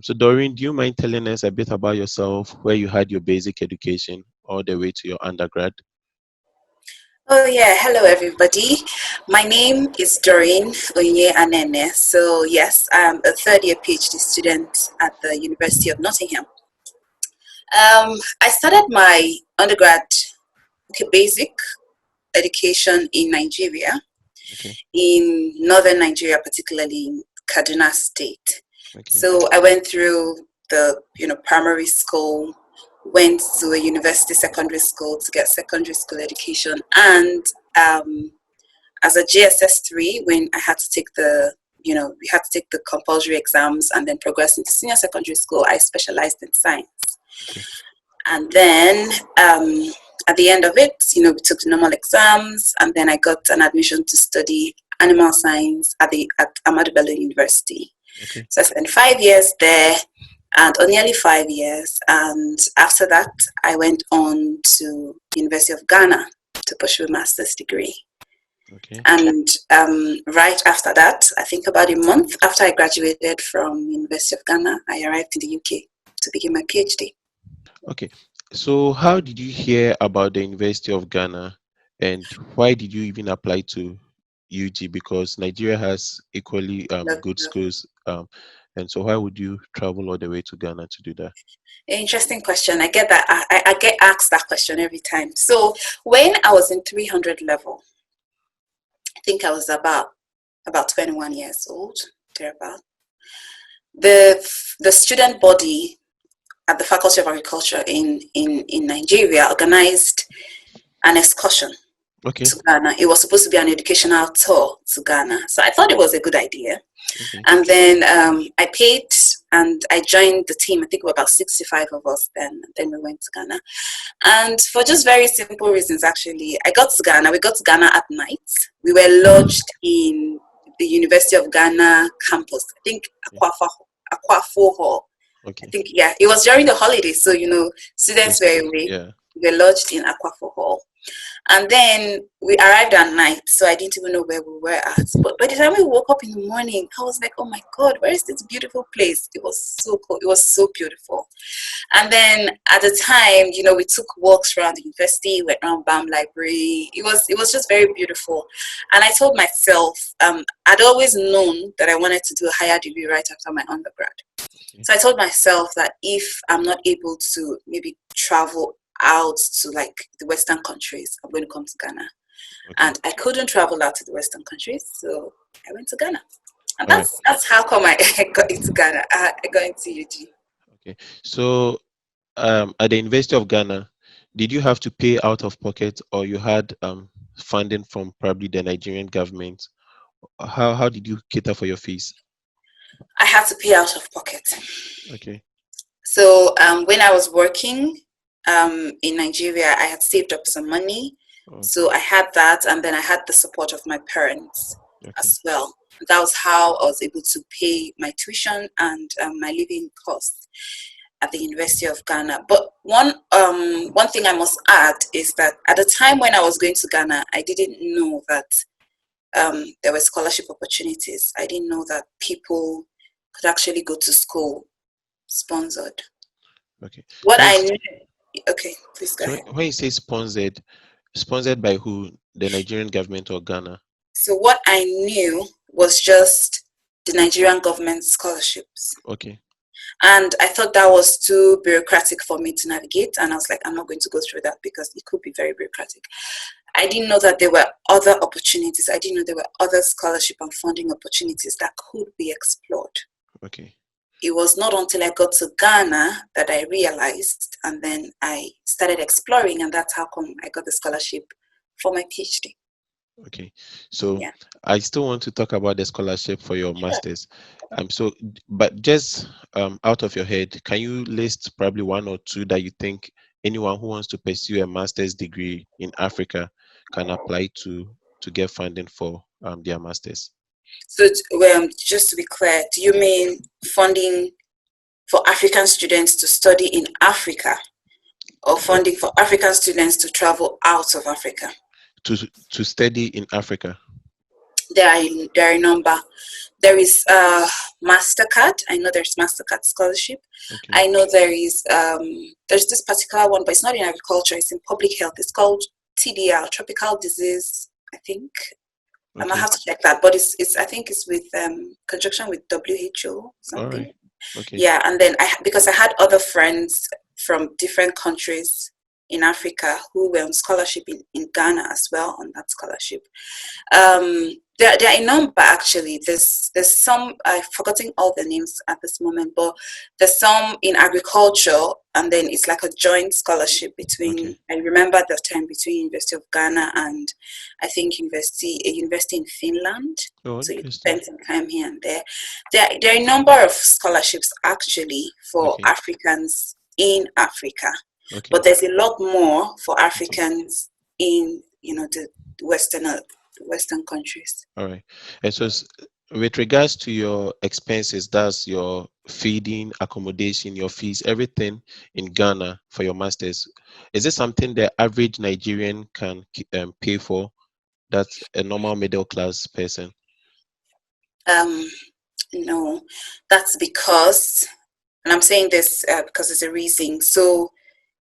So Doreen, do you mind telling us a bit about yourself, where you had your basic education all the way to your undergrad? Oh yeah, hello everybody. My name is Doreen Onye Anene. So yes, I'm a third year PhD student at the University of Nottingham. I started my undergrad, basic education in Nigeria, Okay, in northern Nigeria, particularly in Kaduna State. okay, So I went through the primary school, went to a university secondary school to get secondary school education, and as a JSS3, when I had to take we had to take the compulsory exams and then progress into senior secondary school, I specialized in science. okay, And then at the end of it, we took the normal exams, and then I got an admission to study animal science at Ahmadu Bello University. okay, So I spent 5 years there, and or nearly 5 years. And after that, I went on to University of Ghana to pursue a master's degree. okay. And right after that, I think about a month after I graduated from University of Ghana, I arrived in the UK to begin my PhD. Okay. So how did you hear about the University of Ghana, and why did you even apply to UG? Because Nigeria has equally good schools, and so why would you travel all the way to Ghana to do that? Interesting question. I get that. I get asked that question every time. So when I was in 300 level, I think I was about 21 years old, thereabout. The student body at the Faculty of Agriculture in Nigeria organized an excursion Okay, to Ghana. It was supposed to be an educational tour to Ghana. So I thought it was a good idea. okay, And then I paid and I joined the team. I think we were about 65 of us then. Then we went to Ghana. And for just very simple reasons, actually, I got to Ghana. We got to Ghana at night. We were lodged in the University of Ghana campus. I think Aquafo Hall. I okay. think, yeah, it was during the holidays. So, students Yes, were away. yeah. We were lodged in Aquafo Hall. And then we arrived at night, so I didn't even know where we were at. But by the time we woke up in the morning, I was like, oh my God, where is this beautiful place? It was so cool. It was so beautiful. And then at the time, we took walks around the university, went around BAM Library. It was just very beautiful. And I told myself, I'd always known that I wanted to do a higher degree right after my undergrad. Okay, So I told myself that if I'm not able to maybe travel out to like the Western countries, I'm going to come to Ghana. okay. And I couldn't travel out to the Western countries, so I went to Ghana. And All right. that's how come I got into Ghana. I got into UG. Okay. So, at the University of Ghana, did you have to pay out of pocket, or you had funding from probably the Nigerian government? How did you cater for your fees? I had to pay out of pocket. Okay. So when I was working in Nigeria, I had saved up some money. Okay. So I had that, and then I had the support of my parents Okay. as well. That was how I was able to pay my tuition and my living costs at the University of Ghana. But one thing I must add is that at the time when I was going to Ghana, I didn't know that there were scholarship opportunities. I didn't know that people could actually go to school sponsored. Okay. What When you, I s- knew, okay, please go so ahead. when you say sponsored, sponsored by who? The Nigerian government or Ghana? So what I knew was just the Nigerian government scholarships. Okay. And I thought that was too bureaucratic for me to navigate. And I was like, I'm not going to go through that because it could be very bureaucratic. I didn't know that there were other opportunities. I didn't know there were other scholarship and funding opportunities that could be explored. Okay. It was not until I got to Ghana that I realized, and then I started exploring, and that's how come I got the scholarship for my PhD. Okay. So Yeah. I still want to talk about the scholarship for your Sure. masters. But just out of your head, can you list probably one or two that you think anyone who wants to pursue a master's degree in Africa can apply to get funding for their masters? So, just to be clear, do you mean funding for African students to study in Africa, or Uh, funding for African students to travel out of Africa? to study in Africa. There are a number. There is Mastercard. I know there's Mastercard scholarship. Okay. I know there's this particular one, but it's not in agriculture. It's in public health. It's called TDL, tropical disease. I think I might Okay. have to check that, but it's I think it's with conjunction with WHO All right. something. Okay. Yeah, and then because I had other friends from different countries in Africa who were on scholarship in Ghana as well on that scholarship. There are a number actually. There's some I've forgotten all the names at this moment, but there's some in agriculture, and then it's like a joint scholarship between. Okay. I remember the time between University of Ghana and I think a university in Finland. Oh, So you interesting. spend some time here and there. There are a number of scholarships actually for Okay. Africans in Africa, Okay. but there's a lot more for Okay. Africans in the Western countries. All right. And so, with regards to your expenses, that's your feeding, accommodation, your fees, everything in Ghana for your masters. Is it something the average Nigerian can pay for? That's a normal middle class person. Um, no, that's because, and I'm saying this because there's a reason. So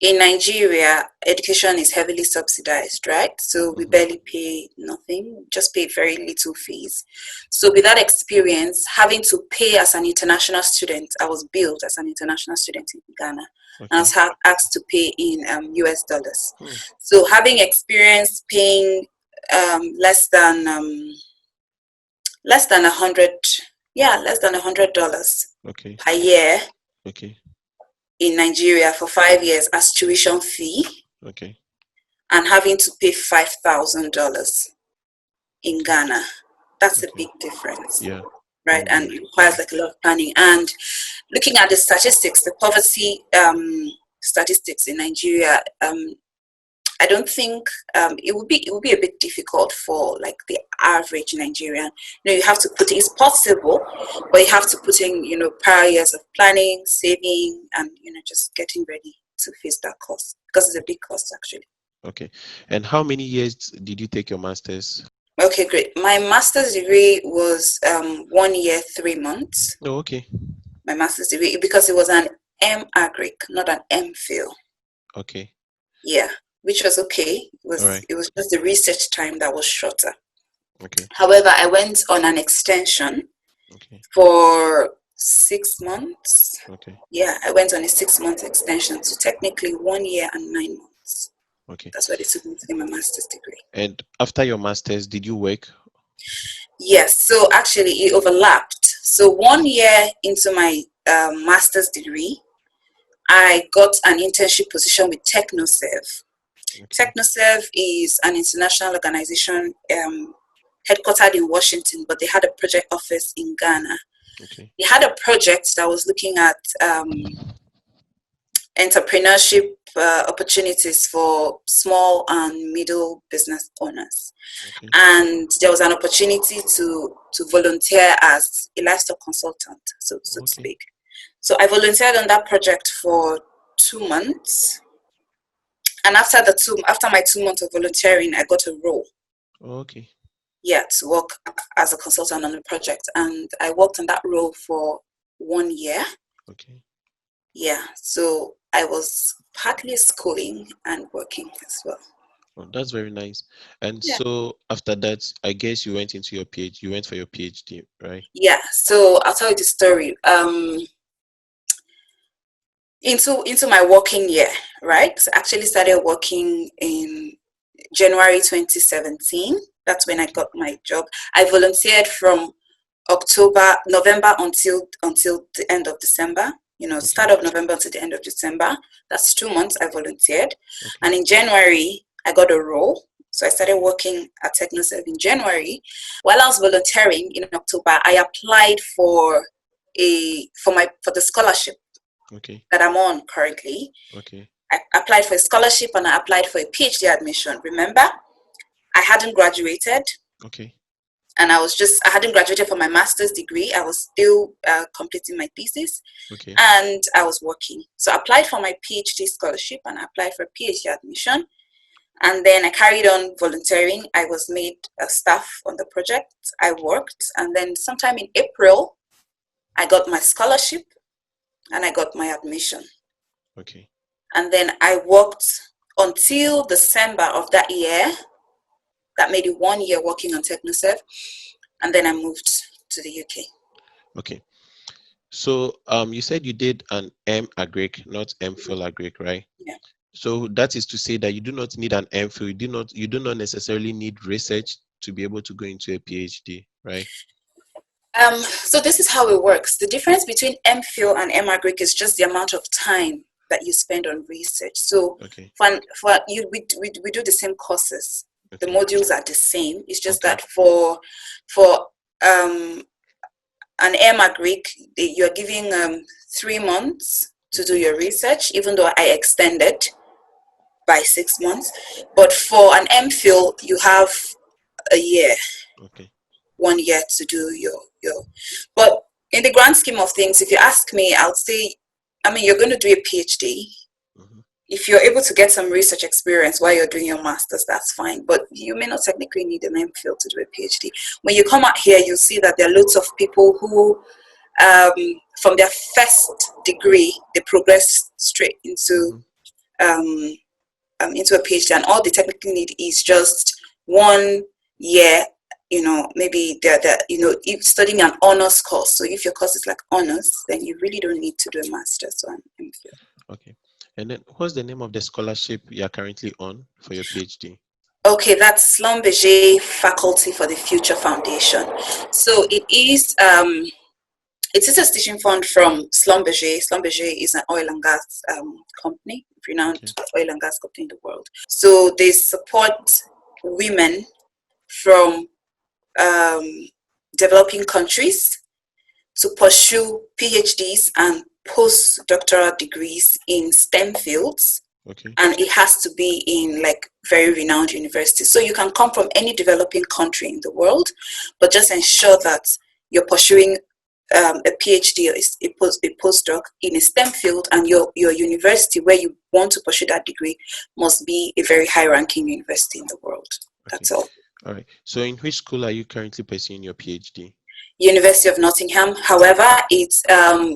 in Nigeria, education is heavily subsidized, right? So we Mm-hmm. barely pay nothing, just pay very little fees. So with that experience, having to pay as an international student, I was billed as an international student in Ghana, and I was Okay. asked to pay in US dollars. Hmm. So having experience paying less than $100 Okay. per year Okay. in Nigeria for 5 years as tuition fee, Okay. and having to pay $5,000 in Okay. Ghana. That's a Okay. big difference, Yeah. right? And Indeed. it requires like a lot of planning. And looking at the statistics, the poverty statistics in Nigeria, I don't think it would be a bit difficult for like the average Nigerian. You have to put it's possible, but you have to put in prior years of planning, saving, and just getting ready to face that cost because it's a big cost actually. Okay. And how many years did you take your masters? Okay, great. My master's degree was 1 year, 3 months. Oh, okay. My master's degree because it was an M Agric, not an MPhil. Okay. Yeah, which was okay. It All was right. it was just the research time that was shorter. Okay. However, I went on an extension Okay. for 6 months. Okay. Yeah, I went on a 6 month extension, so technically 1 year and 9 months. Okay. That's what it took me to get my master's degree. And after your masters, did you work? Yes, so actually it overlapped. So 1 year into my master's degree, I got an internship position with TechnoServe. Okay. TechnoServe is an international organization headquartered in Washington, but they had a project office in Ghana. Okay. They had a project that was looking at entrepreneurship opportunities for small and middle business owners. Okay. And there was an opportunity to volunteer as a livestock consultant, so to Okay. speak. So I volunteered on that project for 2 months. And after my 2 months of volunteering, I got a role. Okay. Yeah, to work as a consultant on the project. And I worked on that role for 1 year. Okay. Yeah, so I was partly schooling and working as well. Oh, that's very nice. And Yeah. so after that, I guess you went into your PhD. You went for your PhD, right? Yeah, so I'll tell you the story. Into my working year, right? So I actually started working in January 2017. That's when I got my job. I volunteered from November until the end of December. Start Okay. of November to the end of December. That's 2 months I volunteered. Okay. And in January, I got a role. So I started working at TechnoServe in January. While I was volunteering in October, I applied for the scholarship Okay. that I'm on currently. Okay. I applied for a scholarship and I applied for a PhD admission. Remember, I hadn't graduated. Okay. And I hadn't graduated from my master's degree. I was still completing my thesis Okay. and I was working. So I applied for my PhD scholarship and I applied for PhD admission. And then I carried on volunteering. I was made a staff on the project. I worked. And then sometime in April, I got my scholarship and I got my admission. Okay. And then I worked until December of that year. That made it 1 year working on TechnoServe. And then I moved to the UK. Okay. So you said you did an M.Agric, not M.Phil Agric, right? Yeah. So that is to say that you do not need an M.Phil. You do not necessarily need research to be able to go into a PhD, right? So this is how it works. The difference between M.Phil and M.Agric is just the amount of time that you spend on research. So Okay. for you, we do the same courses. The Okay. modules are the same. It's just Okay. that for an M.Agric, you're giving 3 months to do Okay. your research, even though I extended by 6 months. But for an M.Phil, you have a year. Okay. 1 year to do your but in the grand scheme of things, if you ask me, I would say, I mean, you're going to do a PhD. Mm-hmm. If you're able to get some research experience while you're doing your master's, that's fine, but you may not technically need an MPhil to do a PhD. When you come out here, you'll see that there are lots of people who from their first degree they progress straight into into a PhD, and all they technically need is just 1 year. Maybe they're if studying an honors course. So if your course is like honors, then you really don't need to do a master's or an MPhil. Okay. And then what's the name of the scholarship you are currently on for your PhD? Okay, that's Schlumberger Faculty for the Future Foundation. So it is a teaching fund from Schlumberger. Schlumberger is an oil and gas company, renowned oil and gas company in the world. So they support women from developing countries to pursue PhDs and postdoctoral degrees in STEM fields. Okay. And it has to be in like very renowned universities. So you can come from any developing country in the world, but just ensure that you're pursuing a PhD or a postdoc in a STEM field, and your university where you want to pursue that degree must be a very high-ranking university in the world. Okay. That's all. All right. So in which school are you currently pursuing your PhD? University of Nottingham. However, it's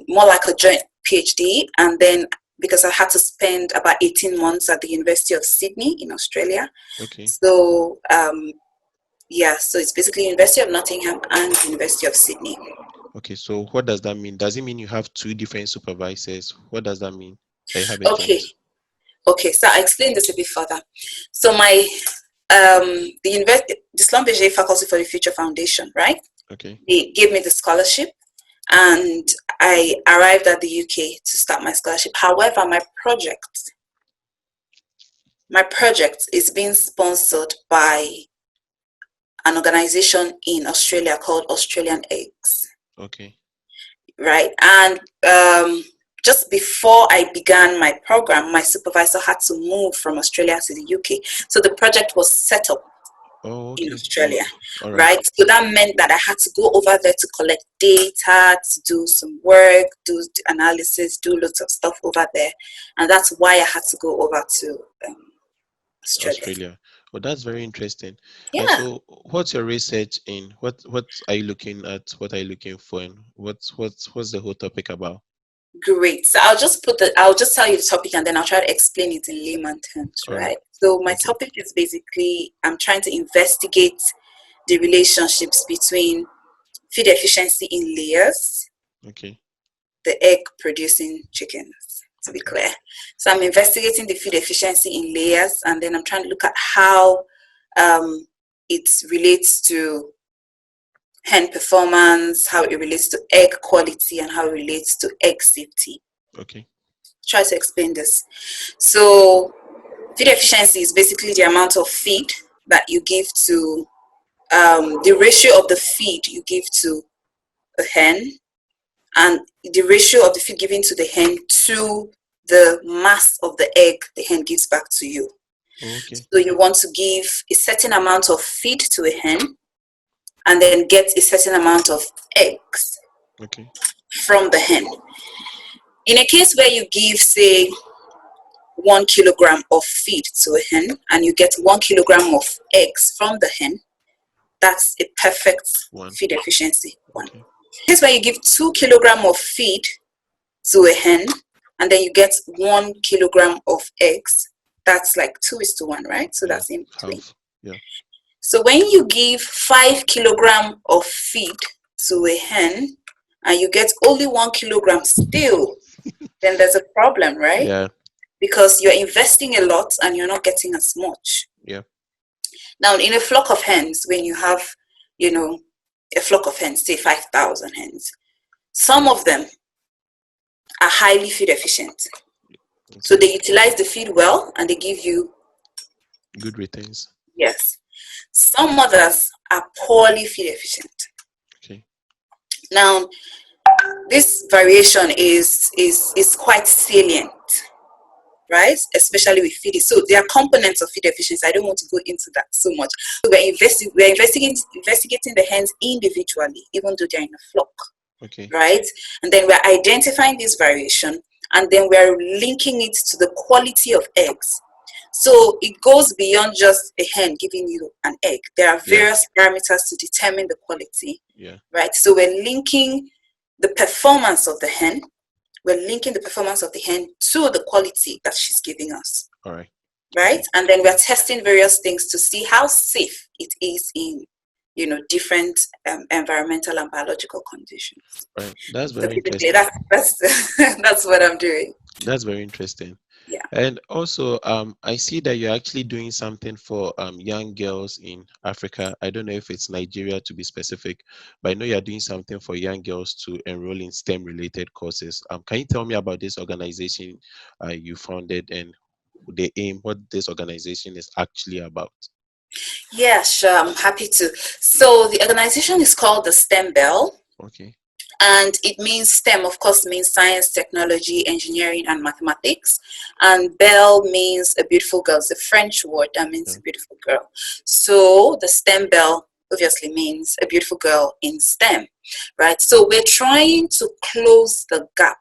more like a joint PhD, and then because I had to spend about 18 months at the University of Sydney in Australia. Okay. So so it's basically University of Nottingham and University of Sydney. Okay, so what does that mean? Does it mean you have 2 different supervisors? What does that mean? That you have a joint? Okay, so I'll explain this a bit further. So my the Schlumberger Faculty for the Future Foundation, right? Okay. They gave me the scholarship, and I arrived at the UK to start my scholarship. However, my project is being sponsored by an organization in Australia called Australian Eggs. Okay. Right, and just before I began my program, my supervisor had to move from Australia to the UK. So the project was set up in Australia, right? So that meant that I had to go over there to collect data, to do some work, do analysis, do lots of stuff over there. And that's why I had to go over to Australia. Well, that's very interesting. Yeah. And so what's your research in? What are you looking at? What are you looking for? And what's the whole topic about? Great. So I'll just tell you the topic, and then I'll try to explain it in layman terms, right? So my topic is basically, I'm trying to investigate the relationships between feed efficiency in layers, the egg producing chickens, to be clear. So I'm investigating the feed efficiency in layers, and then I'm trying to look at how it relates to hen performance, how it relates to egg quality, and how it relates to egg safety. Okay. Try to explain this. So feed efficiency is basically the amount of feed that you give to, the ratio of the feed you give to a hen, and the ratio of the feed given to the hen to the mass of the egg the hen gives back to you. Okay. So you want to give a certain amount of feed to a hen, and then get a certain amount of eggs from the hen. In a case where you give, say, 1 kilogram of feed to a hen and you get 1 kilogram of eggs from the hen, that's a perfect One. feed efficiency one. Okay. Here's where you give 2 kilogram of feed to a hen and then you get 1 kilogram of eggs. That's like 2:1, right? So Yeah. that's in between. Half. Yeah. So when you give 5 kilogram of feed to a hen and you get only 1 kilogram still, then there's a problem, right? Yeah. Because you're investing a lot and you're not getting as much. Yeah. Now, in a flock of hens, when you have, a flock of hens, say 5,000 hens, some of them are highly feed efficient. Okay. So they utilize the feed well and they give you Good returns. yes. Some others are poorly feed efficient. Okay. Now, this variation is quite salient, right? Especially with feed. So there are components of feed efficiency. I don't want to go into that so much. So we're investigating the hens individually, even though they're in a flock. Okay. Right? And then we're identifying this variation and then we're linking it to the quality of eggs. So it goes beyond just a hen giving you an egg. There are various parameters to determine the quality. Yeah. Right? So we're linking the performance of the hen. We're linking the performance of the hen to the quality that she's giving us. All right. Right? And then we're testing various things to see how safe it is in different environmental and biological conditions. Right. That's So very basically, interesting. that's what I'm doing. That's very interesting. Yeah. And also, I see that you're actually doing something for young girls in Africa. I don't know if it's Nigeria to be specific, but I know you're doing something for young girls to enroll in STEM-related courses. Can you tell me about this organization you founded and the aim, what this organization is actually about? Yeah, sure. I'm happy to. So the organization is called the STEM Bell. Okay. And it means STEM, of course, means science, technology, engineering, and mathematics. And Belle means a beautiful girl. It's a French word that means a beautiful girl. So the STEM Belle obviously means a beautiful girl in STEM, right? So we're trying to close the gap,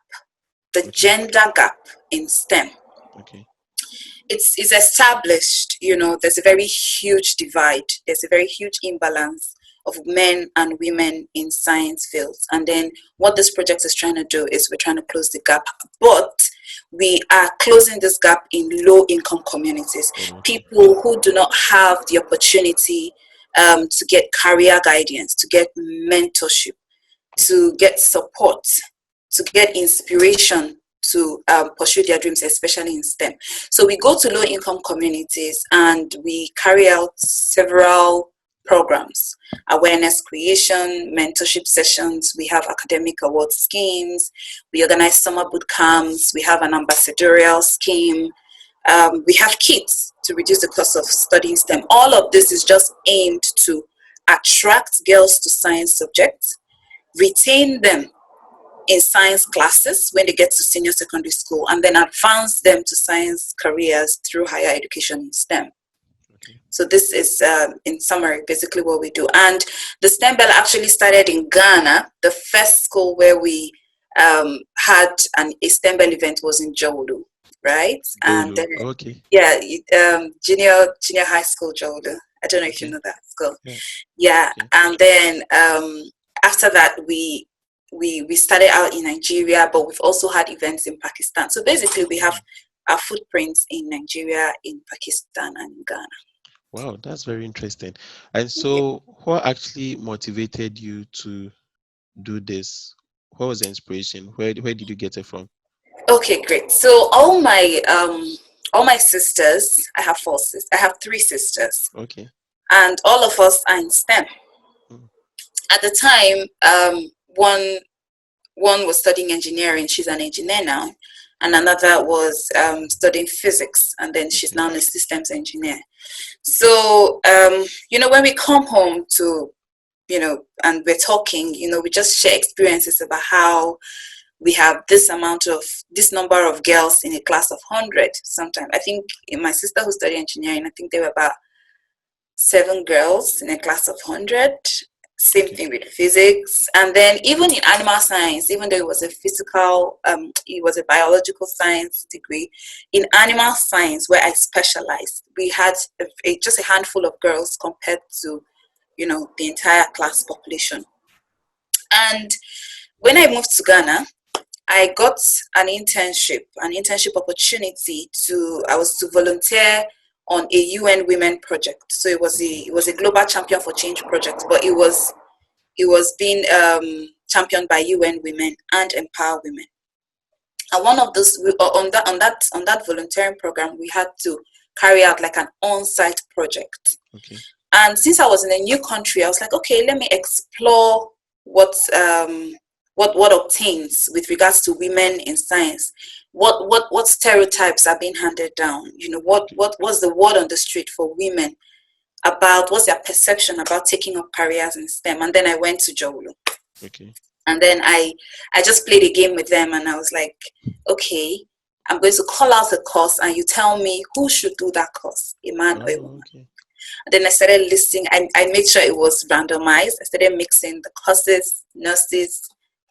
the gender gap in STEM. Okay. It's established, there's a very huge divide. There's a very huge imbalance of men and women in science fields. And then what this project is trying to do is we're trying to close the gap. But we are closing this gap in low-income communities, people who do not have the opportunity to get career guidance, to get mentorship, to get support, to get inspiration to pursue their dreams, especially in STEM. So we go to low-income communities and we carry out several programs, awareness creation, mentorship sessions. We have academic award schemes. We organize summer boot camps. We have an ambassadorial scheme. We have kits to reduce the cost of studying STEM. All of this is just aimed to attract girls to science subjects, retain them in science classes when they get to senior secondary school, and then advance them to science careers through higher education in STEM. So this is, in summary, basically what we do. And the STEM Bell actually started in Ghana. The first school where we had a STEM Bell event was in Jolu, right? And junior high school Jolu. I don't know if you know that school. Yeah. And then after that, we started out in Nigeria, but we've also had events in Pakistan. So basically, we have our footprints in Nigeria, in Pakistan, and in Ghana. Wow, that's very interesting. And so what actually motivated you to do this? What was the inspiration? Where did you get it from? Okay, great. So all my sisters, I have 4 sisters. I have 3 sisters. Okay. And all of us are in STEM. At the time, one was studying engineering. She's an engineer now. And another was studying physics. And then she's now a systems engineer. So, when we come home to, and we're talking, we just share experiences about how we have this number of girls in a class of 100 sometimes. I think in my sister who studied engineering, I think there were about 7 girls in a class of 100. Same Okay. thing with physics. And then even in animal science, even though it was a physical, it was a biological science degree, in animal science where I specialized, we had just a handful of girls compared to, the entire class population. And when I moved to Ghana, I got an internship opportunity I was to volunteer on a UN Women project. So it was a global champion for change project, but it was being championed by UN Women and Empower Women. And one of those on that volunteering program, we had to carry out like an on-site project. Okay. And since I was in a new country, I was like, okay, let me explore what obtains with regards to women in science. What stereotypes are being handed down? What's the word on the street for women about what's their perception about taking up careers in STEM? And then I went to Jowlu. Okay. And then I just played a game with them, and I was like, okay, I'm going to call out a course, and you tell me who should do that course, a man or a Oh, woman. okay. And then I started listing, I made sure it was randomized. I started mixing the courses, nurses,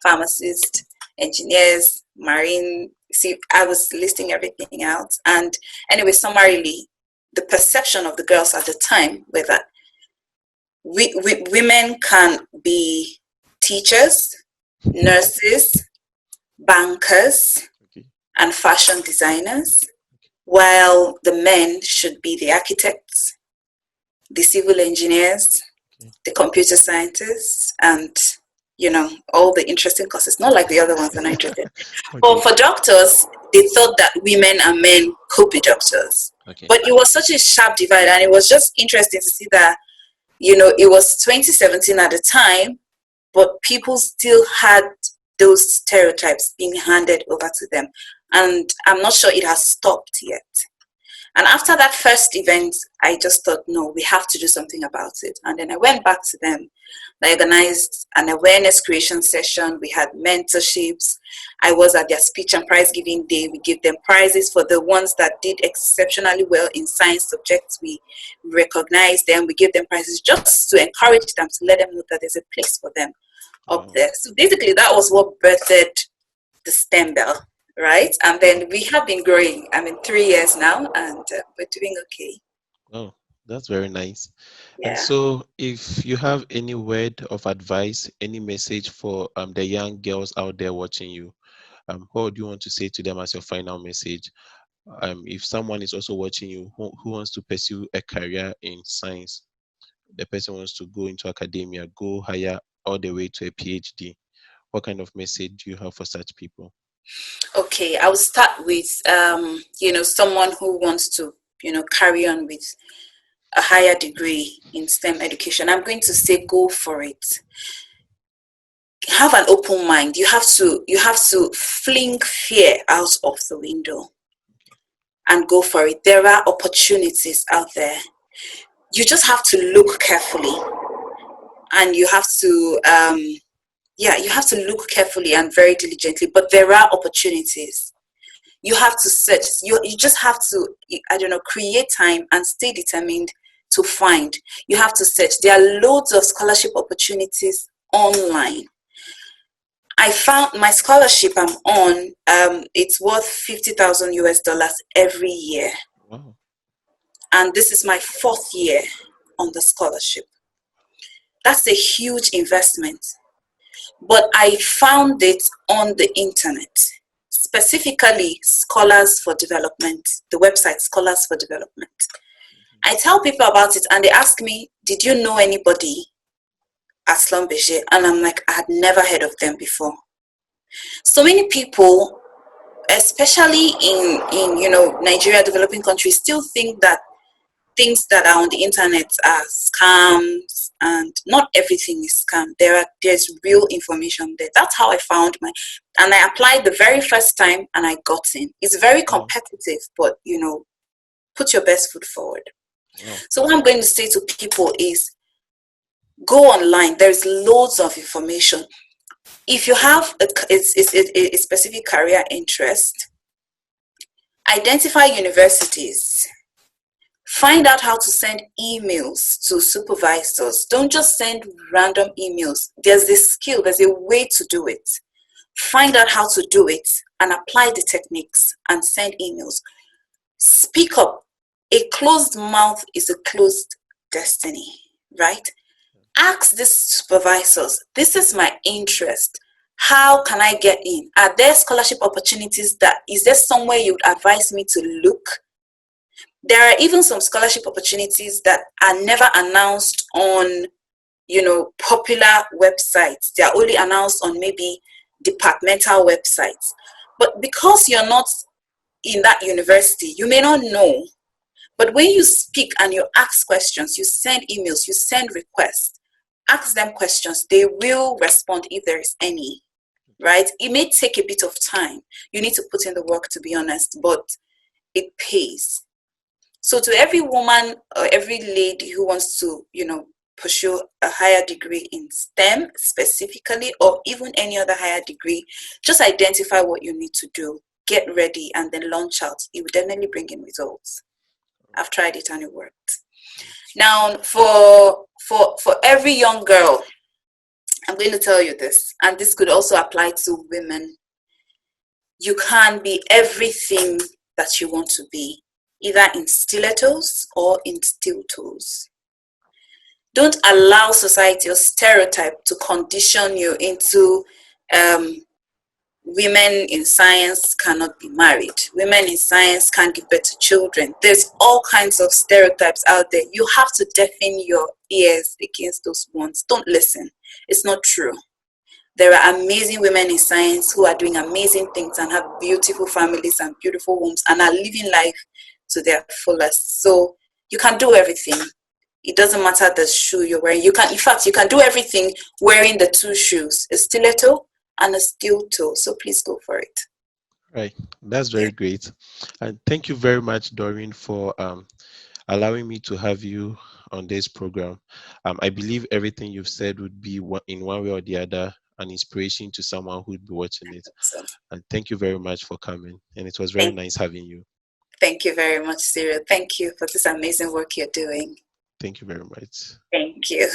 pharmacists, engineers, marine. See, I was listing everything out. And anyway, summarily, the perception of the girls at the time were that women can be teachers, nurses, bankers, Okay. and fashion designers, while the men should be the architects, the civil engineers, Okay. the computer scientists, and all the interesting courses. Not like the other ones are not interested. But Okay. for doctors, they thought that women and men could be doctors. Okay. But it was such a sharp divide, and it was just interesting to see that it was 2017 at the time, but people still had those stereotypes being handed over to them. And I'm not sure it has stopped yet. And after that first event, I just thought, no, we have to do something about it. And then I went back to them. I organized an awareness creation session. We had mentorships. I was at their speech and prize giving day. We gave them prizes for the ones that did exceptionally well in science subjects. We recognized them. We gave them prizes just to encourage them, to let them know that there's a place for them up Wow. there. So basically, that was what birthed the STEM bell, right? And then we have been growing. I mean, 3 years now, and we're doing okay. Oh, that's very nice. And Yeah. so, if you have any word of advice, any message for the young girls out there watching you, what do you want to say to them as your final message? If someone is also watching you who wants to pursue a career in science, the person wants to go into academia, go higher all the way to a PhD, what kind of message do you have for such people? Okay, I will start with someone who wants to carry on with a higher degree in STEM education. I'm going to say go for it. Have an open mind. You have to fling fear out of the window and go for it. There are opportunities out there. You just have to look carefully, and you have to you have to look carefully and very diligently, but there are opportunities. You have to search. You just have to, I don't know, create time and stay determined to find. You have to search. There are loads of scholarship opportunities online. I found my scholarship I'm on, it's worth 50,000 US dollars every year. Wow. And this is my 4th year on the scholarship. That's a huge investment. But I found it on the internet, specifically Scholars for Development, the website Scholars for Development. I tell people about it and they ask me, did you know anybody at Schlumberger? And I'm like, I had never heard of them before. So many people, especially in Nigeria, developing countries, still think that things that are on the internet are scams, and not everything is scam. There's real information there. That's how I found and I applied the very first time and I got in. It's very Wow. competitive, but put your best foot forward. Wow. So what I'm going to say to people is go online. There's loads of information. If you have a specific career interest, identify universities, Find out how to send emails to supervisors. Don't just send random emails. There's a skill, there's a way to do it. Find out how to do it and apply the techniques and send emails. Speak up. A closed mouth is a closed destiny, right? Ask these supervisors, this is my interest. How can I get in? Are there scholarship opportunities is there somewhere you would advise me to look? There are even some scholarship opportunities that are never announced on, popular websites. They are only announced on maybe departmental websites. But because you're not in that university, you may not know. But when you speak and you ask questions, you send emails, you send requests, ask them questions, they will respond if there is any, right? It may take a bit of time. You need to put in the work, to be honest, but it pays. So to every woman or every lady who wants to, pursue a higher degree in STEM specifically, or even any other higher degree, just identify what you need to do, get ready, and then launch out. It will definitely bring in results. I've tried it and it worked. Now, for every young girl, I'm going to tell you this, and this could also apply to women. You can be everything that you want to be, either in stilettos or in steel toes. Don't allow society or stereotype to condition you into women in science cannot be married. Women in science can't give birth to children. There's all kinds of stereotypes out there. You have to deafen your ears against those ones. Don't listen. It's not true. There are amazing women in science who are doing amazing things and have beautiful families and beautiful homes and are living life to their fullest. So you can do everything. It doesn't matter the shoe you're wearing. You can do everything wearing the two shoes, a stiletto and a steel toe. So please go for it. Right. That's Yeah. very great. And thank you very much, Doreen, for allowing me to have you on this program. I believe everything you've said would be in one way or the other an inspiration to someone who'd be watching it. So And thank you very much for coming. And it was very nice having you. thank you very much, Cyril. Thank you for this amazing work you're doing. Thank you very much. Thank you.